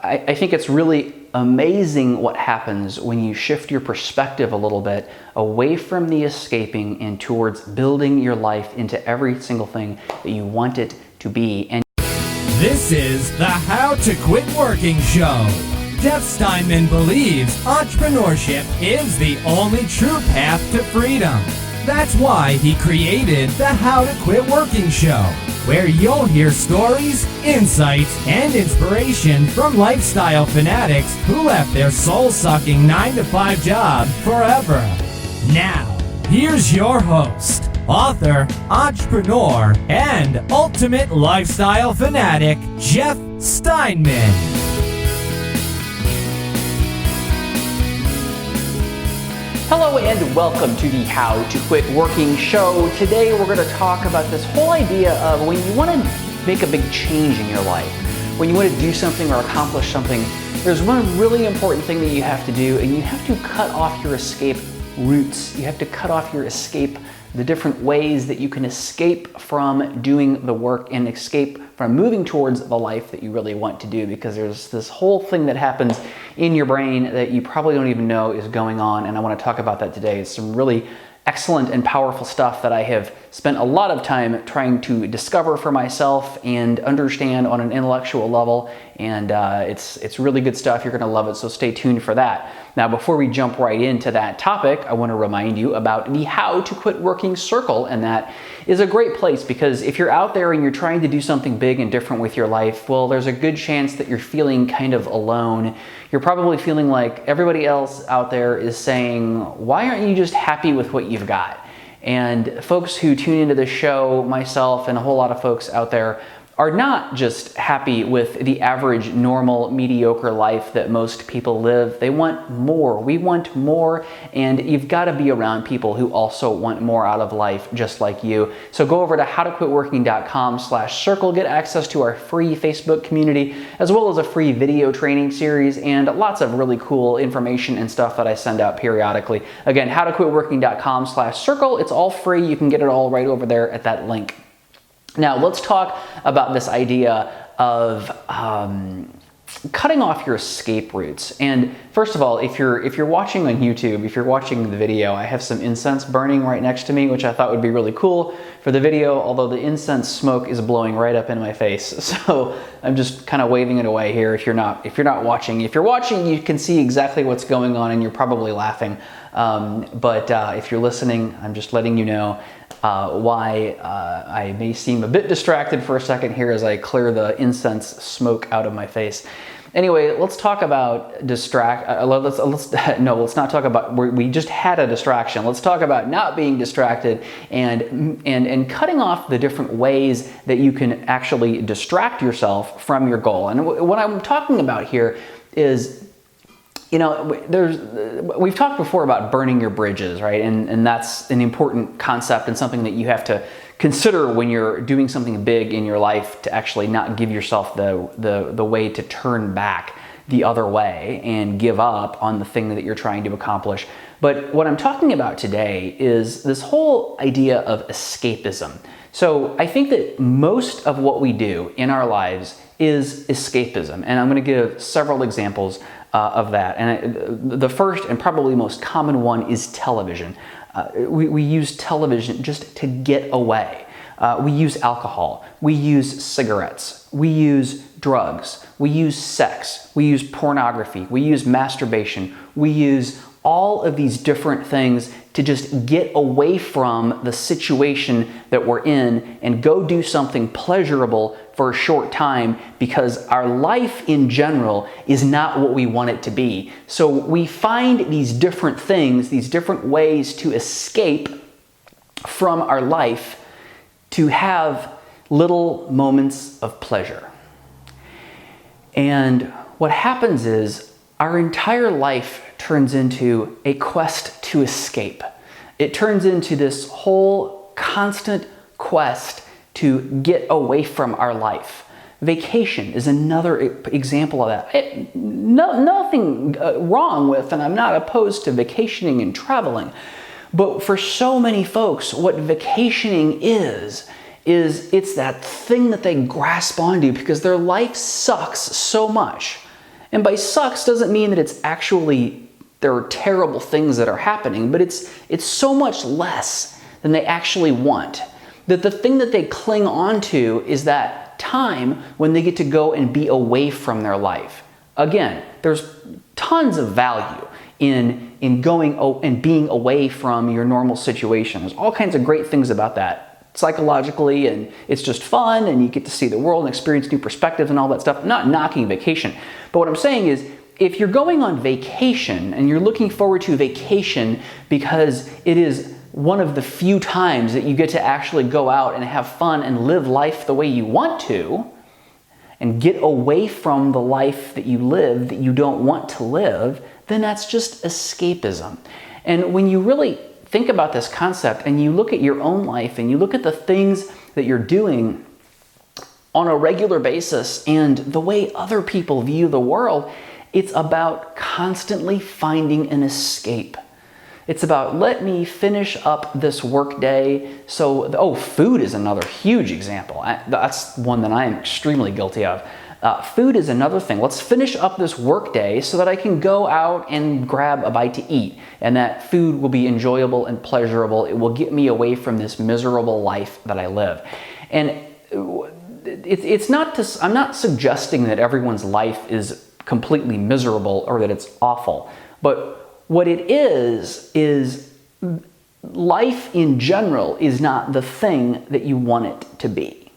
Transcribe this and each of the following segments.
I think it's really amazing what happens when you shift your perspective a little bit away from the escaping and towards building your life into every single thing that you want it to be. And this is the How to Quit Working Show. Jeff Steinman believes entrepreneurship is the only true path to freedom. That's why he created the How to Quit Working Show, where you'll hear stories, insights, and inspiration from lifestyle fanatics who left their soul-sucking 9-to-5 job forever. Now, here's your host, author, entrepreneur, and ultimate lifestyle fanatic, Jeff Steinman. Hello and welcome to the How to Quit Working Show. Today we're going to talk about this whole idea of when you want to make a big change in your life, when you want to do something or accomplish something, there's one really important thing that you have to do, and you have to cut off your escape routes. You have to cut off your escape, the different ways that you can escape from doing the work and escape from moving towards the life that you really want to do, because there's this whole thing that happens in your brain that you probably don't even know is going on, and I want to talk about that today. It's some really excellent and powerful stuff that I have spent a lot of time trying to discover for myself and understand on an intellectual level, and it's really good stuff. You're going to love it, so stay tuned for that. Now, before we jump right into that topic, I want to remind you about the How to Quit Working Circle, and that is a great place because if you're out there and you're trying to do something big and different with your life, well, there's a good chance that you're feeling kind of alone. You're probably feeling like everybody else out there is saying, why aren't you just happy with what you've got? And folks who tune into this show, myself and a whole lot of folks out there, are not just happy with the average, normal, mediocre life that most people live. They want more. We want more, and you've got to be around people who also want more out of life just like you. So go over to howtoquitworking.com/circle, get access to our free Facebook community, as well as a free video training series and lots of really cool information and stuff that I send out periodically. Again, howtoquitworking.com/circle. It's all free. You can get it all right over there at that link. Now, let's talk about this idea of cutting off your escape routes. And first of all, if you're watching on YouTube, if you're watching the video, I have some incense burning right next to me, which I thought would be really cool for the video, although the incense smoke is blowing right up in my face. So I'm just kind of waving it away here if you're not watching. If you're watching, you can see exactly what's going on and you're probably laughing. But if you're listening, I'm just letting you know why I may seem a bit distracted for a second here as I clear the incense smoke out of my face. Anyway, let's talk about let's not talk about, we just had a distraction. Let's talk about not being distracted and cutting off the different ways that you can actually distract yourself from your goal. And what I'm talking about here is, you know, we've talked before about burning your bridges, right? And that's an important concept and something that you have to consider when you're doing something big in your life, to actually not give yourself the way to turn back the other way and give up on the thing that you're trying to accomplish. But what I'm talking about today is this whole idea of escapism. So I think that most of what we do in our lives is escapism, and I'm going to give several examples of that. And the first and probably most common one is television. We use television just to get away. We use alcohol. We use cigarettes. We use drugs. We use sex. We use pornography. We use masturbation. We use all of these different things to just get away from the situation that we're in and go do something pleasurable for a short time, because our life in general is not what we want it to be. So we find these different things, these different ways to escape from our life, to have little moments of pleasure. And what happens is our entire life turns into a quest to escape. It turns into this whole constant quest to get away from our life. Vacation is another example of that. Nothing wrong with, and I'm not opposed to vacationing and traveling, but for so many folks, what vacationing is it's that thing that they grasp onto because their life sucks so much. And by sucks doesn't mean that it's actually, there are terrible things that are happening, but it's so much less than they actually want. That the thing that they cling on to is that time when they get to go and be away from their life. Again, there's tons of value in going and being away from your normal situation. There's all kinds of great things about that psychologically, and it's just fun, and you get to see the world and experience new perspectives and all that stuff. I'm not knocking vacation, but what I'm saying is, if you're going on vacation and you're looking forward to vacation because it is one of the few times that you get to actually go out and have fun and live life the way you want to, and get away from the life that you live that you don't want to live, then that's just escapism. And when you really think about this concept and you look at your own life and you look at the things that you're doing on a regular basis and the way other people view the world, it's about constantly finding an escape. It's about, let me finish up this work day. So, food is another huge example. That's one that I am extremely guilty of. Food is another thing. Let's finish up this work day so that I can go out and grab a bite to eat. And that food will be enjoyable and pleasurable. It will get me away from this miserable life that I live. And it's not I'm not suggesting that everyone's life is completely miserable or that it's awful. But what it is life in general is not the thing that you want it to be.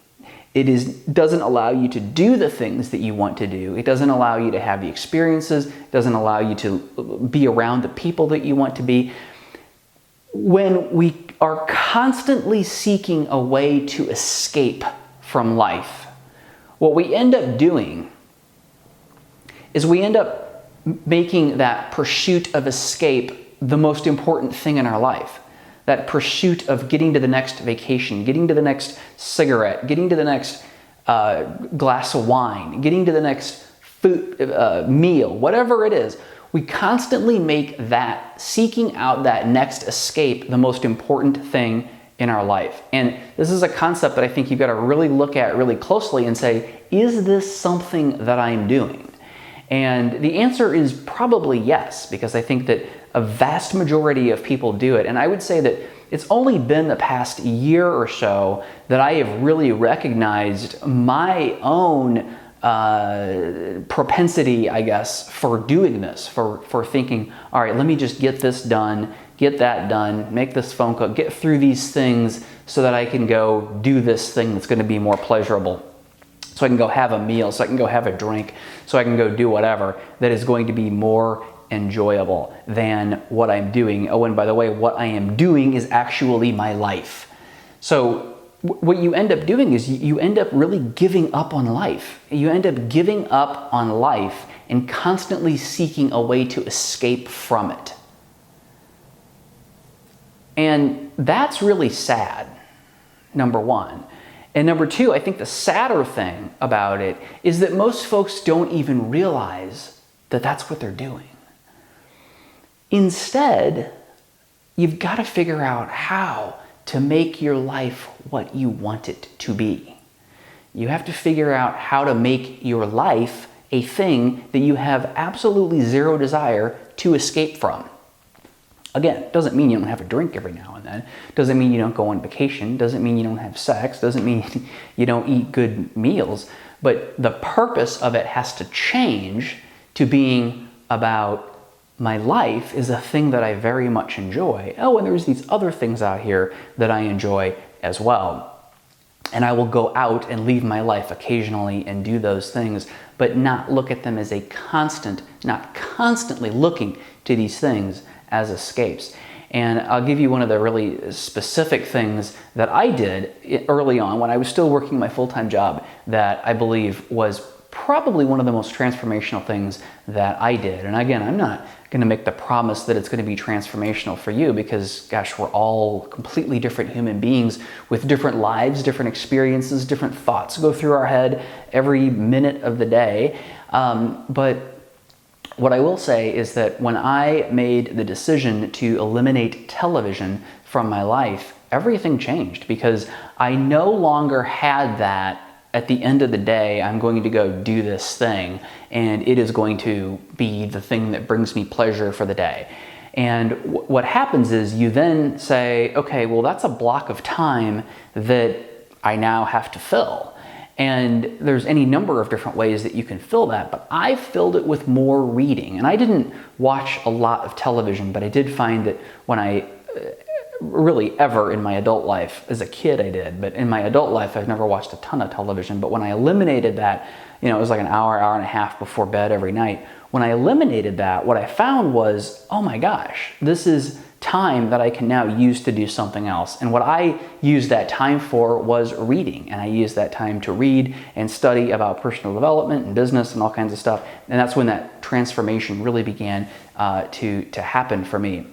It doesn't allow you to do the things that you want to do. It doesn't allow you to have the experiences. It doesn't allow you to be around the people that you want to be. When we are constantly seeking a way to escape from life, what we end up doing is we end up making that pursuit of escape the most important thing in our life. That pursuit of getting to the next vacation, getting to the next cigarette, getting to the next glass of wine, getting to the next food meal, whatever it is. We constantly make that, seeking out that next escape, the most important thing in our life. And this is a concept that I think you've got to really look at really closely and say, is this something that I'm doing? And the answer is probably yes, because I think that a vast majority of people do it. And I would say that it's only been the past year or so that I have really recognized my own propensity, I guess, for doing this, for thinking, all right, let me just get this done, get that done, make this phone call, get through these things so that I can go do this thing that's going to be more pleasurable. So I can go have a meal, so I can go have a drink, so I can go do whatever that is going to be more enjoyable than what I'm doing. Oh, and by the way, what I am doing is actually my life. So what you end up doing is you end up really giving up on life. You end up giving up on life and constantly seeking a way to escape from it. And that's really sad, number one. And number two, I think the sadder thing about it is that most folks don't even realize that that's what they're doing. Instead, you've got to figure out how to make your life what you want it to be. You have to figure out how to make your life a thing that you have absolutely zero desire to escape from. Again, doesn't mean you don't have a drink every now and then. Doesn't mean you don't go on vacation. Doesn't mean you don't have sex. Doesn't mean you don't eat good meals. But the purpose of it has to change to being about my life is a thing that I very much enjoy. Oh, and there's these other things out here that I enjoy as well. And I will go out and leave my life occasionally and do those things, but not look at them as a constant, not constantly looking to these things as escapes. And I'll give you one of the really specific things that I did early on when I was still working my full-time job that I believe was probably one of the most transformational things that I did. And again, I'm not going to make the promise that it's going to be transformational for you because, gosh, we're all completely different human beings with different lives, different experiences, different thoughts go through our head every minute of the day. But what I will say is that when I made the decision to eliminate television from my life, everything changed because I no longer had that at the end of the day, I'm going to go do this thing, and it is going to be the thing that brings me pleasure for the day. And what happens is you then say, okay, well, that's a block of time that I now have to fill. And there's any number of different ways that you can fill that, but I filled it with more reading. And I didn't watch a lot of television, but I did find that when I really ever in my adult life, as a kid I did, but in my adult life I've never watched a ton of television. But when I eliminated that, it was like an hour and a half before bed every night. When I eliminated that, what I found was, oh my gosh, this is time that I can now use to do something else. And what I used that time for was reading. And I used that time to read and study about personal development and business and all kinds of stuff. And that's when that transformation really began to happen for me.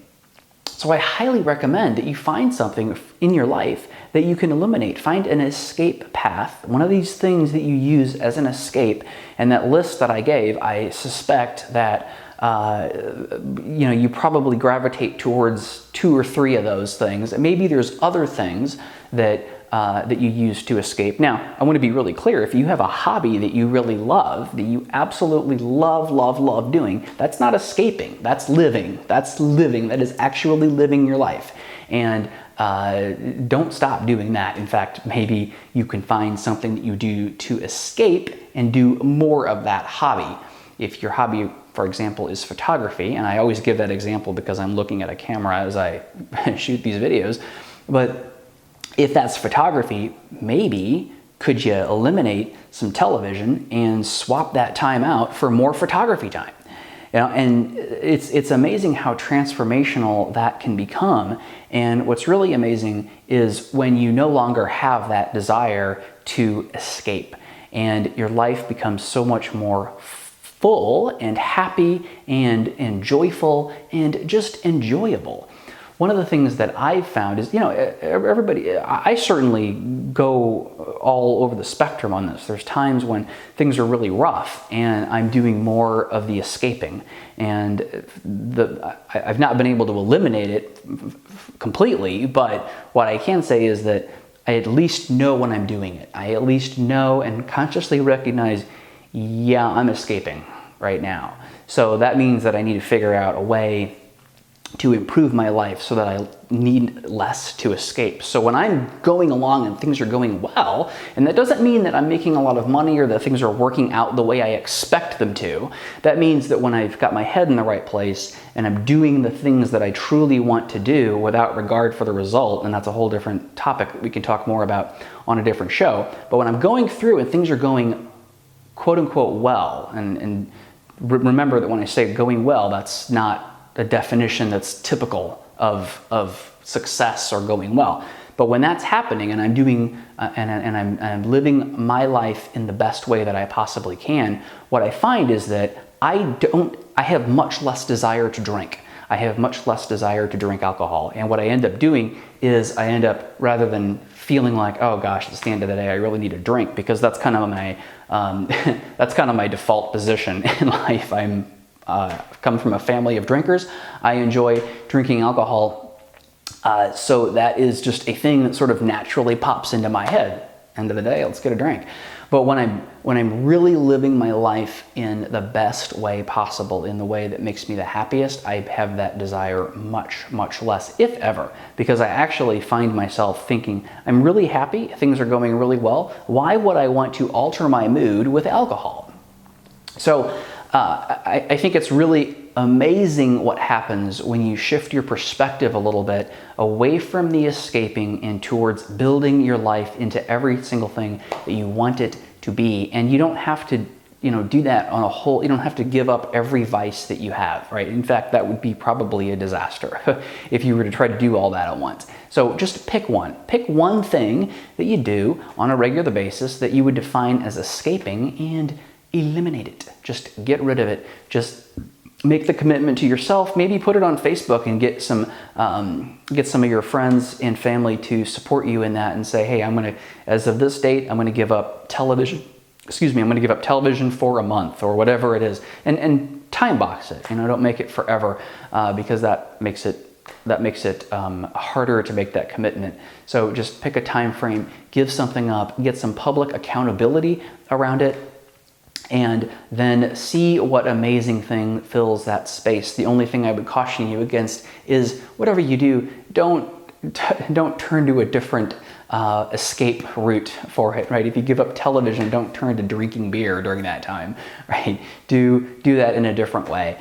So I highly recommend that you find something in your life that you can eliminate. Find an escape path, one of these things that you use as an escape. And that list that I gave, I suspect that you probably gravitate towards 2 or 3 of those things. And maybe there's other things that you use to escape. Now, I want to be really clear. If you have a hobby that you really love, that you absolutely love doing, that's not escaping. That's living. That's living. That is actually living your life. And don't stop doing that. In fact, maybe you can find something that you do to escape and do more of that hobby. If your hobby, for example, is photography, and I always give that example because I'm looking at a camera as I shoot these videos, but if that's photography, maybe could you eliminate some television and swap that time out for more photography time? And it's amazing how transformational that can become. And what's really amazing is when you no longer have that desire to escape, and your life becomes so much more full and happy and joyful and just enjoyable. One of the things that I've found is, everybody, I certainly go all over the spectrum on this. There's times when things are really rough and I'm doing more of the escaping. And I've not been able to eliminate it completely, but what I can say is that I at least know when I'm doing it. I at least know and consciously recognize, yeah, I'm escaping right now. So that means that I need to figure out a way to improve my life so that I need less to escape. So when I'm going along and things are going well, and that doesn't mean that I'm making a lot of money or that things are working out the way I expect them to, that means that when I've got my head in the right place and I'm doing the things that I truly want to do without regard for the result, and that's a whole different topic that we can talk more about on a different show, but when I'm going through and things are going quote unquote well, and remember that when I say going well, that's not a definition that's typical of success or going well. But when that's happening and I'm doing and I'm living my life in the best way that I possibly can, what I find is that I have much less desire to drink. I have much less desire to drink alcohol. And what I end up doing is I end up, rather than feeling like, oh gosh, it's the end of the day, I really need a drink, because that's kind of my that's kind of my default position in life. I'm come from a family of drinkers. I enjoy drinking alcohol. So that is just a thing that sort of naturally pops into my head. End of the day, let's get a drink. But when I'm really living my life in the best way possible, in the way that makes me the happiest, I have that desire much less, if ever, because I actually find myself thinking, I'm really happy, things are going really well. Why would I want to alter my mood with alcohol? So I think it's really amazing what happens when you shift your perspective a little bit away from the escaping and towards building your life into every single thing that you want it to be. And you don't have to, do that on a whole. You don't have to give up every vice that you have, right? In fact, that would be probably a disaster if you were to try to do all that at once. So just pick one. Pick one thing that you do on a regular basis that you would define as escaping and eliminate it. Just get rid of it. Just make the commitment to yourself. Maybe put it on Facebook and get some of your friends and family to support you in that and say, hey, as of this date, I'm going to give up television. I'm going to give up television for a month or whatever it is, and time box it. Don't make it forever because that makes it harder to make that commitment. So just pick a time frame, give something up, get some public accountability around it, and then see what amazing thing fills that space. The only thing I would caution you against is whatever you do, don't turn to a different escape route for it, right? If you give up television, don't turn to drinking beer during that time, right? Do that in a different way.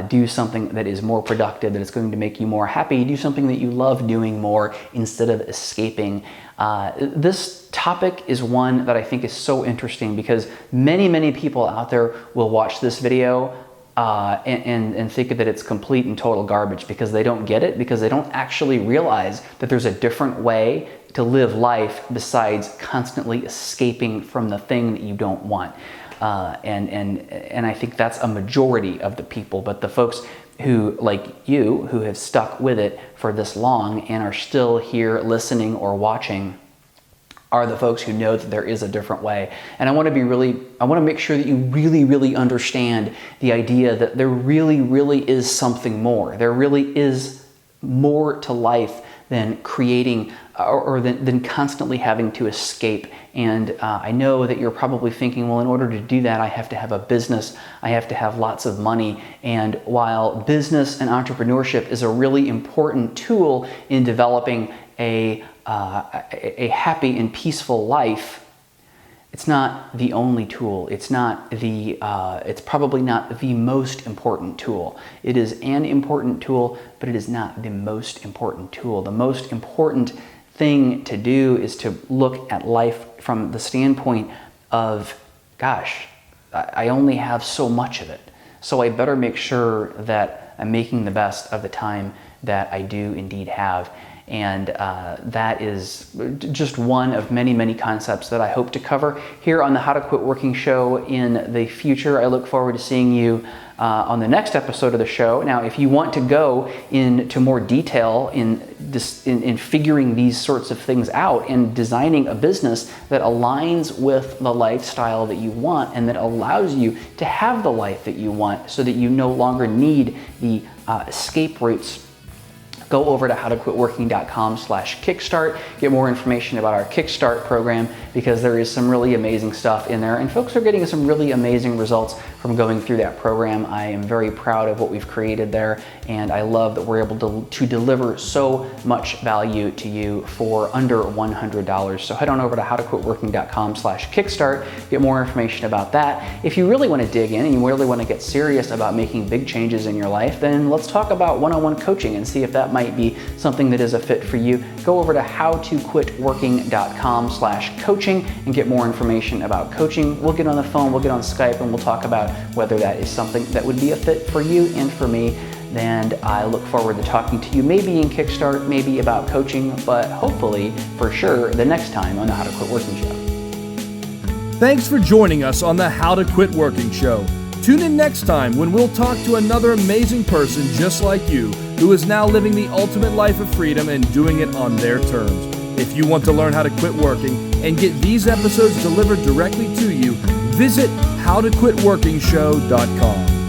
Do something that is more productive, that is going to make you more happy. Do something that you love doing more instead of escaping. This topic is one that I think is so interesting because many people out there will watch this video and think that it's complete and total garbage because they don't get it, because they don't actually realize that there's a different way to live life besides constantly escaping from the thing that you don't want. And I think that's a majority of the people, but the folks who, like you, who have stuck with it for this long and are still here listening or watching, are the folks who know that there is a different way. And I want to make sure that you really understand the idea that there really is something more. There really is more to life than creating or than constantly having to escape. And I know that you're probably thinking, well, in order to do that, I have to have a business. I have to have lots of money. And while business and entrepreneurship is a really important tool in developing a happy and peaceful life, it's not the only tool. It's probably not the most important tool. It is an important tool, but it is not the most important tool. The most important thing to do is to look at life from the standpoint of, gosh, I only have so much of it. So I better make sure that I'm making the best of the time that I do indeed have. And that is just one of many concepts that I hope to cover here on the How to Quit Working show in the future. I look forward to seeing you on the next episode of the show. Now, if you want to go into more detail in figuring these sorts of things out and designing a business that aligns with the lifestyle that you want and that allows you to have the life that you want so that you no longer need the escape routes, go over to howtoquitworking.com/kickstart. Get more information about our Kickstart program because there is some really amazing stuff in there and folks are getting some really amazing results from going through that program. I am very proud of what we've created there and I love that we're able to deliver so much value to you for under $100. So head on over to howtoquitworking.com/kickstart. Get more information about that. If you really want to dig in and you really want to get serious about making big changes in your life, then let's talk about one-on-one coaching and see if that might be something that is a fit for you. Go over to howtoquitworking.com/coaching and get more information about coaching. We'll get on the phone, we'll get on Skype, and we'll talk about whether that is something that would be a fit for you and for me. And I look forward to talking to you maybe in Kickstart, maybe about coaching, but hopefully for sure the next time on the How to Quit Working show. Thanks for joining us on the How to Quit Working show. Tune in next time when we'll talk to another amazing person just like you who is now living the ultimate life of freedom and doing it on their terms. If you want to learn how to quit working and get these episodes delivered directly to you, visit howtoquitworkingshow.com.